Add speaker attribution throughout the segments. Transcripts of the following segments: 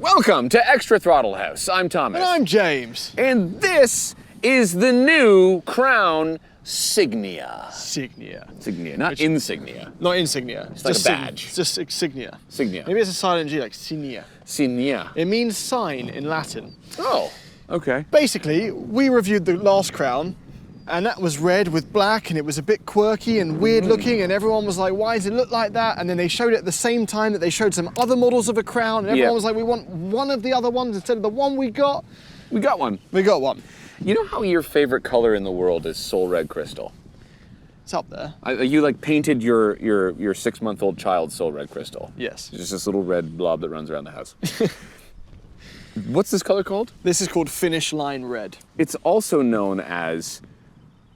Speaker 1: Welcome to Extra Throttle House. I'm Thomas.
Speaker 2: And I'm James.
Speaker 1: And this is the new Crown Signia.
Speaker 2: Signia.
Speaker 1: Not insignia.
Speaker 2: Not insignia.
Speaker 1: It's like a badge.
Speaker 2: It's just Signia.
Speaker 1: Signia.
Speaker 2: Maybe it's a silent G, like Signia.
Speaker 1: Signia.
Speaker 2: It means sign in Latin.
Speaker 1: Oh, okay.
Speaker 2: Basically, we reviewed the last Crown, and that was red with black, and it was a bit quirky and weird looking, and everyone was like, why does it look like that? And then they showed it at the same time that they showed some other models of a Crown, and everyone was like, we want one of the other ones instead of the one we got.
Speaker 1: We got one.
Speaker 2: We got one.
Speaker 1: You know how your favorite color in the world is soul red crystal?
Speaker 2: It's up there.
Speaker 1: You like painted your 6-month-old child soul red crystal?
Speaker 2: Yes.
Speaker 1: It's just this little red blob that runs around the house. What's this color called?
Speaker 2: This is called Finish Line Red.
Speaker 1: It's also known as,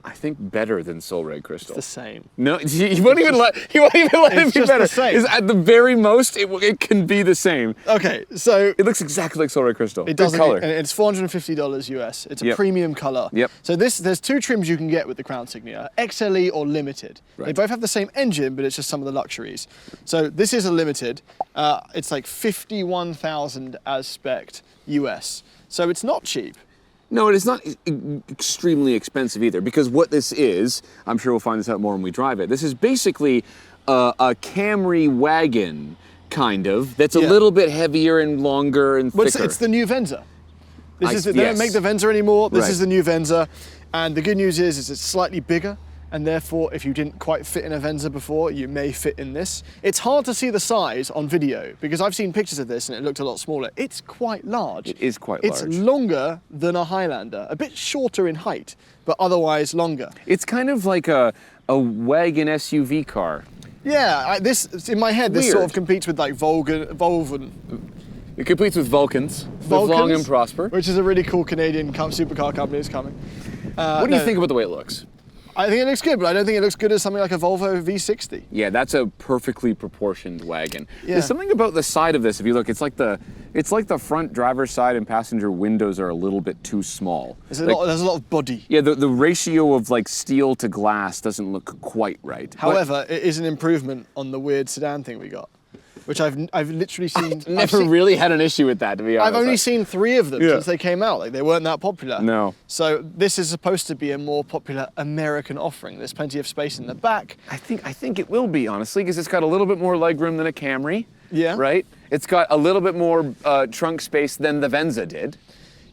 Speaker 1: I think, better than soul red crystal.
Speaker 2: It's the same.
Speaker 1: No, he won't even let it be better.
Speaker 2: The same.
Speaker 1: It's at the very most, it can be the same.
Speaker 2: Okay, so
Speaker 1: It looks exactly like soul red crystal.
Speaker 2: it does.
Speaker 1: Good color.
Speaker 2: And it's $450 US. It's a
Speaker 1: Yep.
Speaker 2: premium color.
Speaker 1: Yep.
Speaker 2: So there's two trims you can get with the Crown Signia: XLE or Limited. They
Speaker 1: Right.
Speaker 2: both have the same engine, but it's just some of the luxuries. So this is a Limited. It's like 51,000 as spec'd US. So it's not cheap.
Speaker 1: No, it is not extremely expensive either, because what this is, I'm sure we'll find this out more when we drive it, this is basically a Camry wagon, kind of, that's a little bit heavier and longer and thicker.
Speaker 2: But it's the new Venza. They
Speaker 1: yes.
Speaker 2: don't make the Venza anymore. This
Speaker 1: Right.
Speaker 2: is the new Venza. And the good news is it's slightly bigger. And therefore, if you didn't quite fit in a Venza before, you may fit in this. It's hard to see the size on video because I've seen pictures of this and it looked a lot smaller. It's quite large.
Speaker 1: It is quite
Speaker 2: It's
Speaker 1: large.
Speaker 2: longer than a Highlander, a bit shorter in height, but otherwise longer.
Speaker 1: It's kind of like a wagon SUV car.
Speaker 2: Yeah, this in my head, this sort
Speaker 1: Weird.
Speaker 2: of competes with like Volvo,
Speaker 1: It competes with Vulcans. Live long and prosper.
Speaker 2: which is a really cool Canadian supercar company that's coming.
Speaker 1: What do you think about the way it looks?
Speaker 2: I think it looks good, but I don't think it looks good as something like a Volvo V60.
Speaker 1: Yeah, that's a perfectly proportioned wagon.
Speaker 2: Yeah.
Speaker 1: There's something about the side of this. If you look, it's like the front driver's side and passenger windows are a little bit too small.
Speaker 2: There's a lot of body.
Speaker 1: Yeah, the ratio of like steel to glass doesn't look quite right.
Speaker 2: However, it is an improvement on the weird sedan thing we got, which I've literally seen.
Speaker 1: Never really had an issue with that, to be honest.
Speaker 2: I've only seen 3 of them
Speaker 1: Yeah.
Speaker 2: since they came out. Like they weren't that popular.
Speaker 1: No.
Speaker 2: So this is supposed to be a more popular American offering. There's plenty of space in the back.
Speaker 1: I think it will be, honestly, because it's got a little bit more legroom than a Camry.
Speaker 2: Yeah.
Speaker 1: Right? It's got a little bit more trunk space than the Venza did.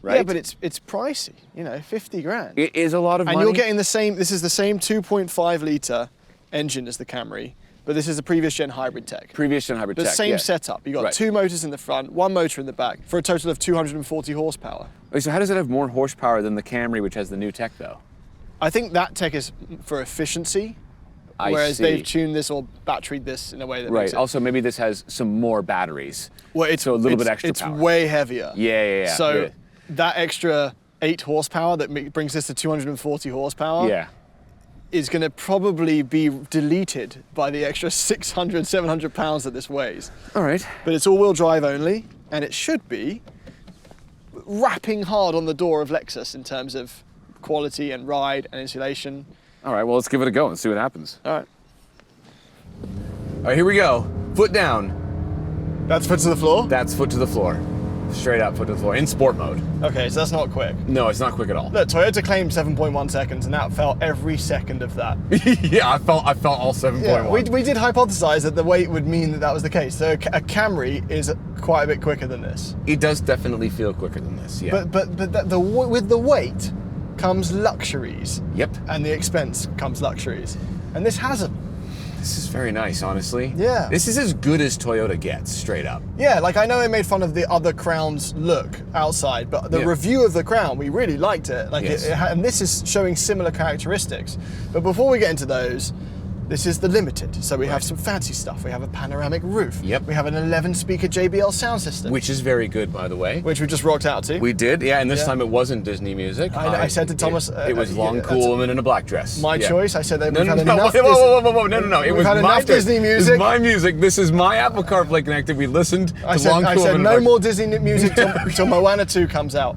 Speaker 1: Right?
Speaker 2: Yeah, but it's pricey. You know, 50 grand.
Speaker 1: It is a lot of
Speaker 2: and
Speaker 1: money.
Speaker 2: you're getting the same. This is the same 2.5 litre engine as the Camry, but this is a previous gen hybrid tech.
Speaker 1: Previous gen hybrid
Speaker 2: The
Speaker 1: tech.
Speaker 2: same
Speaker 1: yeah.
Speaker 2: setup. You got
Speaker 1: Right.
Speaker 2: 2 motors in the front, 1 motor in the back, for a total of 240 horsepower.
Speaker 1: Wait, so how does it have more horsepower than the Camry, which has the new tech, though?
Speaker 2: I think that tech is for efficiency,
Speaker 1: I
Speaker 2: whereas
Speaker 1: see.
Speaker 2: they've tuned this or batteried this in a way that
Speaker 1: Right.
Speaker 2: makes it.
Speaker 1: Also, maybe this has some more batteries.
Speaker 2: Well, it's
Speaker 1: so a little
Speaker 2: it's-
Speaker 1: bit extra
Speaker 2: It's
Speaker 1: power.
Speaker 2: way heavier.
Speaker 1: Yeah.
Speaker 2: So
Speaker 1: Yeah.
Speaker 2: that extra 8 horsepower that brings this to 240 horsepower
Speaker 1: Yeah.
Speaker 2: is going to probably be deleted by the extra 600, 700 pounds that this weighs.
Speaker 1: All right.
Speaker 2: But it's all-wheel drive only, and it should be rapping hard on the door of Lexus in terms of quality and ride and insulation.
Speaker 1: All right. Well, let's give it a go and see what happens.
Speaker 2: All right.
Speaker 1: All right. Here we go. Foot down.
Speaker 2: That's foot to the floor?
Speaker 1: That's foot to the floor. Straight up, foot to the floor in sport mode.
Speaker 2: Okay, so that's not quick.
Speaker 1: No, it's not quick at all.
Speaker 2: Look, Toyota claimed 7.1 seconds, and that felt every second of that.
Speaker 1: Yeah, I felt all 7.1.
Speaker 2: Yeah, we did hypothesize that the weight would mean that that was the case. So a Camry is quite a bit quicker than this.
Speaker 1: It does definitely feel quicker than this. Yeah.
Speaker 2: But with the weight comes luxuries.
Speaker 1: Yep.
Speaker 2: And the expense comes luxuries. And this hasn't.
Speaker 1: This is very nice, honestly.
Speaker 2: Yeah.
Speaker 1: This is as good as Toyota gets, straight up.
Speaker 2: Yeah, like I know they made fun of the other Crown's look outside, but the
Speaker 1: Yeah.
Speaker 2: review of the Crown, we really liked it. Like,
Speaker 1: Yes.
Speaker 2: and this is showing similar characteristics. But before we get into those, this is the Limited. So we have some fancy stuff. We have a panoramic roof.
Speaker 1: Yep.
Speaker 2: We have an 11-speaker JBL sound system.
Speaker 1: Which is very good, by the way.
Speaker 2: Which we just rocked out to.
Speaker 1: We did, yeah, and this
Speaker 2: Yeah.
Speaker 1: time it wasn't Disney music.
Speaker 2: I said to Thomas,
Speaker 1: It was
Speaker 2: yeah,
Speaker 1: long,
Speaker 2: that's
Speaker 1: cool woman in a black dress.
Speaker 2: my
Speaker 1: Yeah.
Speaker 2: choice. I said that
Speaker 1: No,
Speaker 2: we've
Speaker 1: no,
Speaker 2: had
Speaker 1: no,
Speaker 2: enough.
Speaker 1: whoa, no. It
Speaker 2: We've
Speaker 1: was
Speaker 2: had
Speaker 1: my
Speaker 2: enough Disney
Speaker 1: choice.
Speaker 2: music.
Speaker 1: This is my music. This is my Apple CarPlay connected. We listened to
Speaker 2: I said,
Speaker 1: long, cool woman in a
Speaker 2: no
Speaker 1: black
Speaker 2: more Disney music till Moana 2 comes out.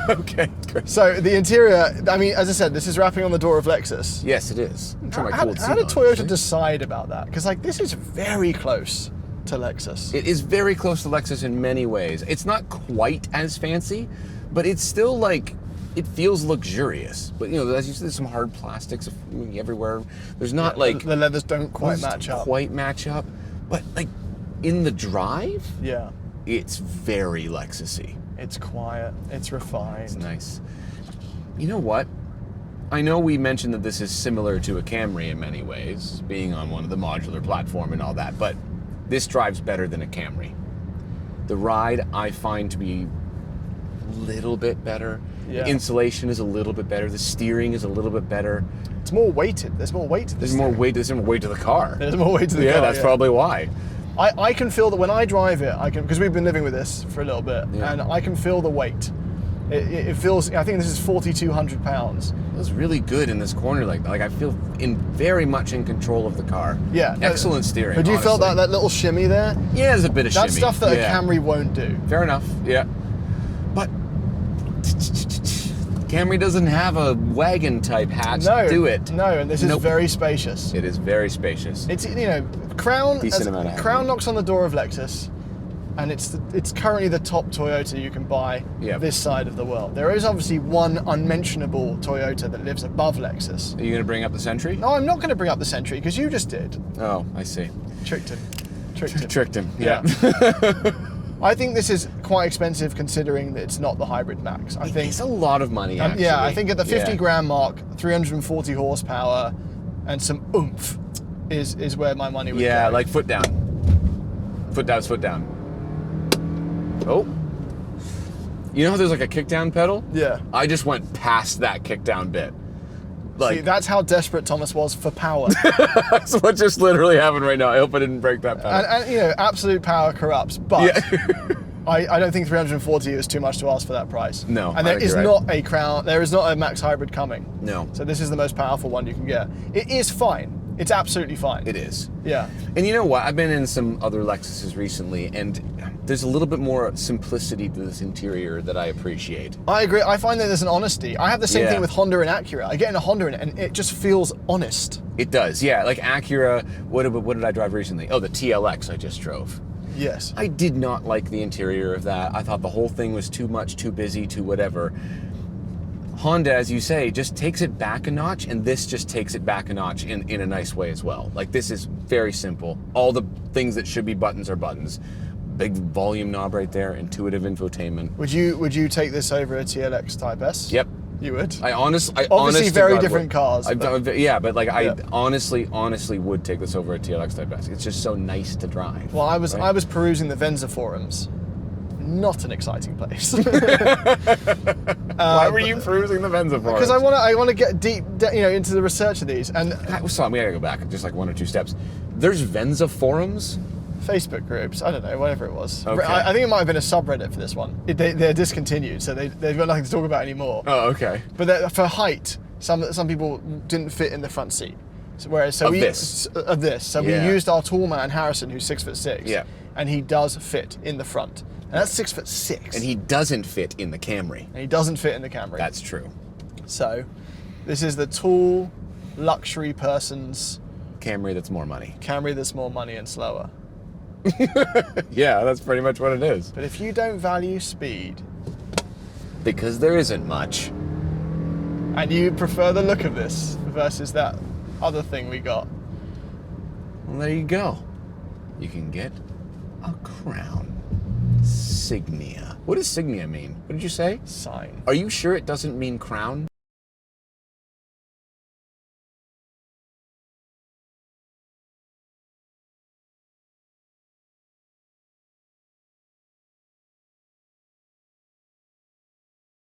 Speaker 1: Okay, great.
Speaker 2: So the interior, I mean, as I said, this is rapping on the door of Lexus.
Speaker 1: Yes, it is. I'm trying my
Speaker 2: How
Speaker 1: cool
Speaker 2: did
Speaker 1: seat on,
Speaker 2: Toyota
Speaker 1: actually.
Speaker 2: decide about that? Because like this is very close to Lexus.
Speaker 1: It is very close to Lexus in many ways. It's not quite as fancy, but it's still like, it feels luxurious. But you know, as you said, there's some hard plastics everywhere. There's not like...
Speaker 2: The leathers don't quite match up.
Speaker 1: But like, in the drive,
Speaker 2: Yeah.
Speaker 1: it's very Lexus-y.
Speaker 2: It's quiet, it's refined.
Speaker 1: It's nice. You know what? I know we mentioned that this is similar to a Camry in many ways, being on one of the modular platform and all that, but this drives better than a Camry. The ride I find to be a little bit better.
Speaker 2: Yeah.
Speaker 1: The insulation is a little bit better. The steering is a little bit better.
Speaker 2: It's more weighted. There's more weight to this.
Speaker 1: There's more weight to the car.
Speaker 2: There's more weight to the car.
Speaker 1: Yeah, that's probably why.
Speaker 2: I can feel that when I drive it, because we've been living with this for a little bit,
Speaker 1: Yeah.
Speaker 2: and I can feel the weight. It feels, I think this is 4,200 pounds.
Speaker 1: It feels really good in this corner. Like I feel very much in control of the car.
Speaker 2: Yeah.
Speaker 1: Excellent steering.
Speaker 2: But you felt
Speaker 1: honestly.
Speaker 2: that little shimmy there?
Speaker 1: Yeah, there's a bit of shimmy.
Speaker 2: That's stuff that a
Speaker 1: Yeah.
Speaker 2: Camry won't do.
Speaker 1: Fair enough, yeah. But Camry doesn't have a wagon type hatch to do it.
Speaker 2: No, and this is
Speaker 1: Nope.
Speaker 2: very spacious.
Speaker 1: It is very spacious.
Speaker 2: It's, you know, Crown
Speaker 1: Decent amount of
Speaker 2: Crown
Speaker 1: headroom.
Speaker 2: knocks on the door of Lexus, and it's currently the top Toyota you can buy
Speaker 1: Yep.
Speaker 2: this side of the world. There is obviously one unmentionable Toyota that lives above Lexus.
Speaker 1: Are you going to bring up the Sentry?
Speaker 2: No, I'm not going to bring up the Sentry because you just did.
Speaker 1: Oh, I see.
Speaker 2: Tricked him. Tricked him.
Speaker 1: Tricked him, yeah.
Speaker 2: I think this is quite expensive considering that it's not the Hybrid Max. I think
Speaker 1: It's a lot of money, actually.
Speaker 2: yeah, I think at the 50
Speaker 1: Yeah.
Speaker 2: grand mark, 340 horsepower and some oomph is where my money would go.
Speaker 1: Yeah, like foot down. Foot down, foot down. Oh. You know how there's like a kick down pedal?
Speaker 2: Yeah.
Speaker 1: I just went past that kick down bit. Like,
Speaker 2: See, that's how desperate Thomas was for power.
Speaker 1: that's what just literally happened right now. I hope I didn't break that pedal.
Speaker 2: and you know, absolute power corrupts, but
Speaker 1: Yeah.
Speaker 2: I don't think 340 is too much to ask for that price.
Speaker 1: No,
Speaker 2: And
Speaker 1: I
Speaker 2: there
Speaker 1: think
Speaker 2: is
Speaker 1: you're
Speaker 2: not a Crown, there is not a Max Hybrid coming.
Speaker 1: No.
Speaker 2: So this is the most powerful one you can get. It is fine. It's absolutely fine.
Speaker 1: It is.
Speaker 2: Yeah.
Speaker 1: And you know what? I've been in some other Lexuses recently, and there's a little bit more simplicity to this interior that I appreciate.
Speaker 2: I agree. I find that there's an honesty. I have the same
Speaker 1: Yeah.
Speaker 2: thing with Honda and Acura. I get in a Honda and it just feels honest.
Speaker 1: It does, yeah. Like Acura, what did I drive recently? Oh, the TLX I just drove.
Speaker 2: Yes.
Speaker 1: I did not like the interior of that. I thought the whole thing was too much, too busy, too whatever. Honda, as you say, just takes it back a notch, and this just takes it back a notch in a nice way as well. Like, this is very simple. All the things that should be buttons are buttons. Big volume knob right there, intuitive infotainment.
Speaker 2: Would you take this over a TLX Type S?
Speaker 1: Yep.
Speaker 2: You would?
Speaker 1: I honestly
Speaker 2: Obviously very different cars,
Speaker 1: Yeah, but like
Speaker 2: Yeah.
Speaker 1: I honestly would take this over a TLX Type S. It's just so nice to drive.
Speaker 2: Well, I was
Speaker 1: right?
Speaker 2: perusing the Venza forums. Not an exciting place.
Speaker 1: Why were you perusing the Venza for?
Speaker 2: Because I want to get deep, into the research of these and
Speaker 1: So we gotta go back just like one or two steps. There's Venza forums.
Speaker 2: Facebook groups. I don't know, whatever it was.
Speaker 1: Okay.
Speaker 2: I think it might have been a subreddit for this one. They're discontinued, so they've got nothing to talk about anymore.
Speaker 1: Oh, okay.
Speaker 2: But for height, some people didn't fit in the front seat. So whereas
Speaker 1: Of this.
Speaker 2: So
Speaker 1: Yeah.
Speaker 2: we used our tall man Harrison, who's 6'6".
Speaker 1: Yeah.
Speaker 2: And he does fit in the front. And that's 6'6".
Speaker 1: And he doesn't fit in the Camry.
Speaker 2: And he doesn't fit in the Camry.
Speaker 1: That's true.
Speaker 2: So, this is the tall, luxury person's
Speaker 1: Camry that's more money.
Speaker 2: Camry that's more money and slower.
Speaker 1: Yeah, that's pretty much what it is.
Speaker 2: But if you don't value speed,
Speaker 1: Because there isn't much.
Speaker 2: and you prefer the look of this versus that other thing we got,
Speaker 1: Well, there you go. You can get a Crown. Signia. What does Signia mean? What did you say?
Speaker 2: sign.
Speaker 1: Are you sure it doesn't mean crown?